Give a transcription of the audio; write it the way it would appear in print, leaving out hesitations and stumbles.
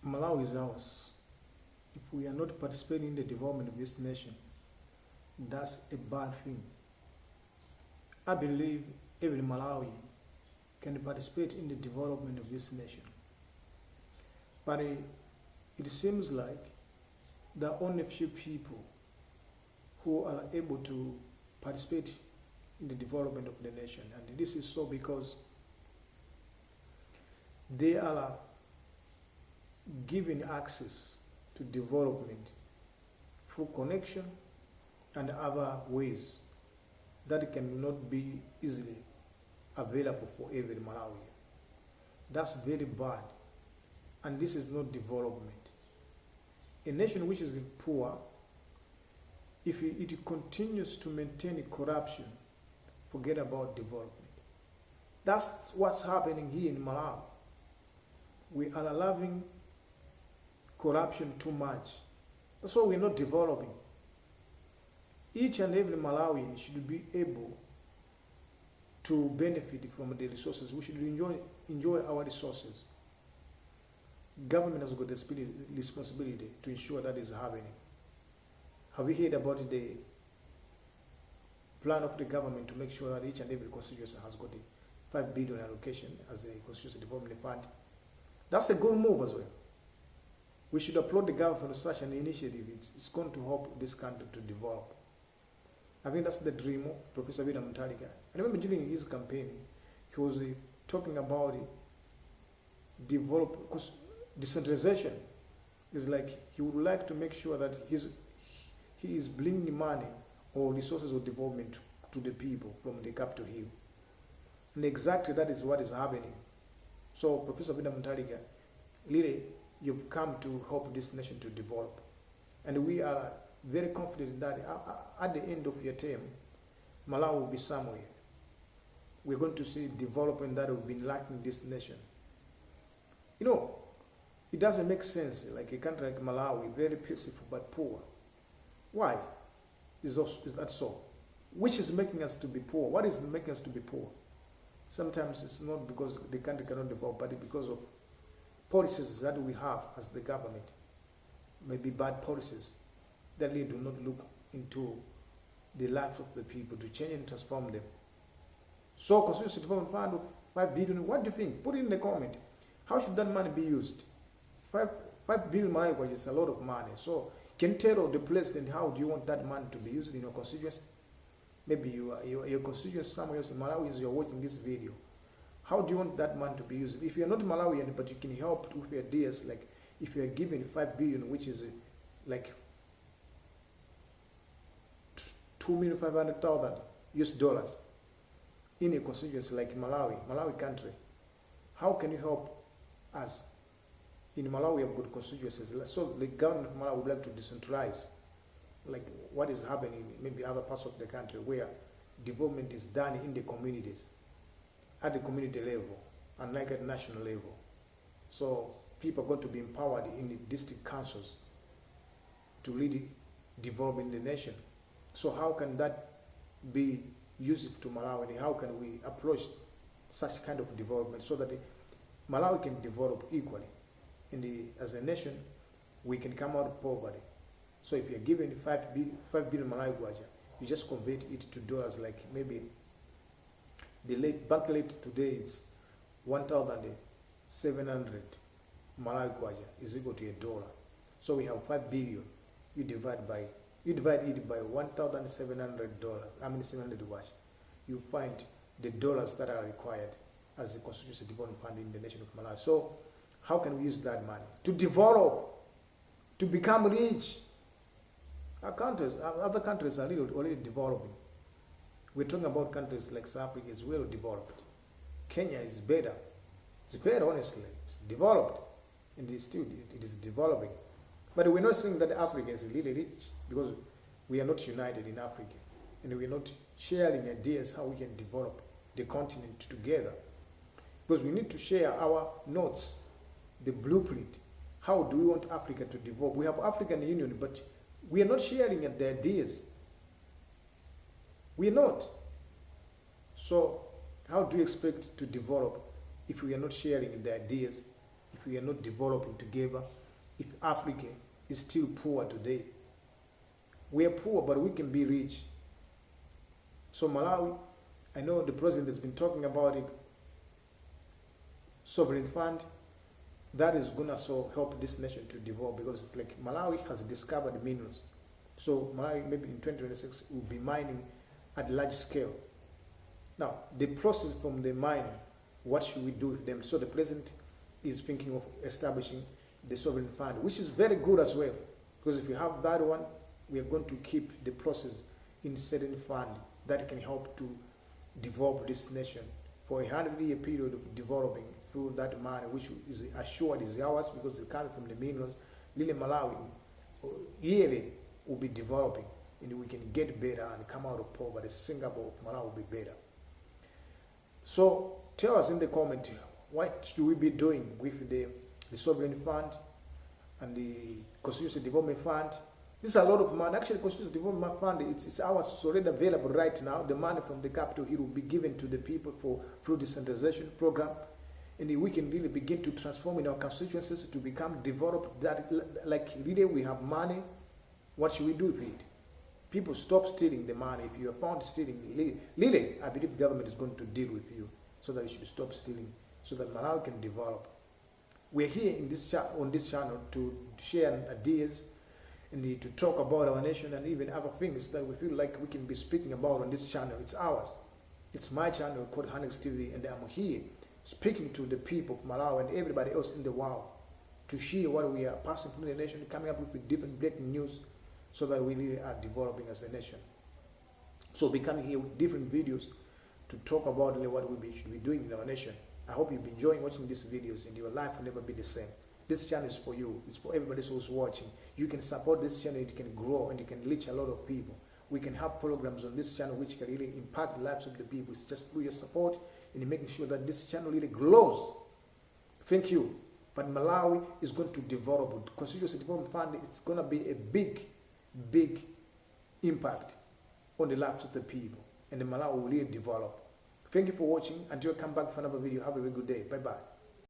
Malawi is ours. If we are not participating in the development of this nation, that's a bad thing. I believe every Malawi can participate in the development of this nation. But it seems like there are only few people who are able to participate in the development of the nation. And this is so because they are given access to development through connection and other ways that cannot be easily available for every Malawian. That's very bad, and this is not development. A nation which is poor, if it continues to maintain corruption, forget about development. That's what's happening here in Malawi. We are allowing corruption too much. That's why we're not developing. Each and every Malawian should be able to benefit from the resources. We should enjoy our resources. Government has got the responsibility to ensure that is happening. Have you heard about the plan of the government to make sure that each and every constituency has got a 5 billion allocation as a constituency development fund? That's a good move as well. We should applaud the government for such an initiative. It's going to help this country to develop. I think that's the dream of Professor William Mutharika. I remember during his campaign, he was talking about because decentralization is like he would like to make sure that he is bringing money or resources of development to the people from the Capitol Hill. And exactly that is what is happening. So Professor William Mutharika, really, you've come to help this nation to develop. And we are very confident that at the end of your term, Malawi will be somewhere. We're going to see development that will be lacking in this nation. You know, it doesn't make sense, like a country like Malawi, very peaceful but poor. Why is that so? Which is making us to be poor? What is making us to be poor? Sometimes it's not because the country cannot develop, but because of policies that we have as the government. Maybe bad policies that really do not look into the lives of the people to change and transform them. So, Constituency Development Fund of 5 billion, what do you think? Put it in the comment. How should that money be used? 5 billion Malawi is a lot of money. So, can you tell the president how do you want that money to be used in your constituency? Maybe your constituency somewhere else in Malawi, as you're watching this video. How do you want that money to be used? If you're not Malawian, but you can help with your ideas, like if you're given 5 billion, which is like 2,500,000 US dollars in a constituency like Malawi country, how can you help us? In Malawi, we have good constituencies. So the government of Malawi would like to decentralize, like what is happening in maybe other parts of the country where development is done in the communities, at the community level, and like at national level. So people are going to be empowered in the district councils to lead developing the nation. So how can that be useful to Malawi? How can we approach such kind of development so that Malawi can develop equally? As a nation, we can come out of poverty. So if you're given 5 billion Malawi kwacha, you just convert it to dollars, like maybe the bank rate today is 1,700 Malawi kwacha is equal to $1. So we have 5 billion. You divide it by $1,700. How many 700 kwacha? You find the dollars that are required as a constituency development fund in the nation of Malawi. So how can we use that money to develop, to become rich? Other countries are already developing. We're talking about countries like South Africa is well developed. Kenya is better. It's better, honestly. It's developed, and it is developing. But we're not saying that Africa is really rich because we are not united in Africa, and we're not sharing ideas how we can develop the continent together. Because we need to share our notes, the blueprint. How do we want Africa to develop? We have African Union, but we are not sharing the ideas. We are not. So how do you expect to develop if we are not sharing the ideas if we are not developing together, if Africa is still poor today. We are poor, but we can be rich. So Malawi, I know the president has been talking about it, sovereign fund, that is gonna so help this nation to develop, because it's like Malawi has discovered minerals. So Malawi maybe in 2026 will be mining at large scale. Now the process from the mining, what should we do with them? So the president is thinking of establishing the sovereign fund, which is very good as well, because if you have that one, we are going to keep the process in certain fund that can help to develop this nation for a 100-year period of developing through that money, which is assured is ours because it comes from the minerals. Lile Malawi yearly will be developing, and we can get better and come out of poverty. Singapore of Malawi will be better. So tell us in the comment, what should we be doing with the sovereign fund and the constituency development fund? This is a lot of money. Actually, the constituency development fund, it's ours. It's already available right now. The money from the Capitol Hill will be given to the people through decentralization program, and we can really begin to transform in our constituencies to become developed. That like really we have money. What should we do with it? People, stop stealing the money. If you are found stealing, really, I believe government is going to deal with you, so that you should stop stealing, so that Malawi can develop. We're here in this on this channel to share ideas and to talk about our nation and even other things that we feel like we can be speaking about on this channel. It's ours. It's my channel called Hanix TV, and I'm here speaking to the people of Malawi and everybody else in the world to share what we are passing through the nation, coming up with different breaking news, so that we really are developing as a nation. So be coming here with different videos to talk about what we should be doing in our nation. I hope you've been enjoying watching these videos, and your life will never be the same. This channel is for you. It's for everybody who's watching. You can support this channel, it can grow, and you can reach a lot of people. We can have programs on this channel which can really impact the lives of the people. It's just through your support and making sure that this channel really grows. Thank you. But Malawi is going to develop. The Constituency Development Fund, it's going to be a big, big impact on the lives of the people. And the Malawi will really develop. Thank you for watching. Until I come back for another video, have a very good day. Bye-bye.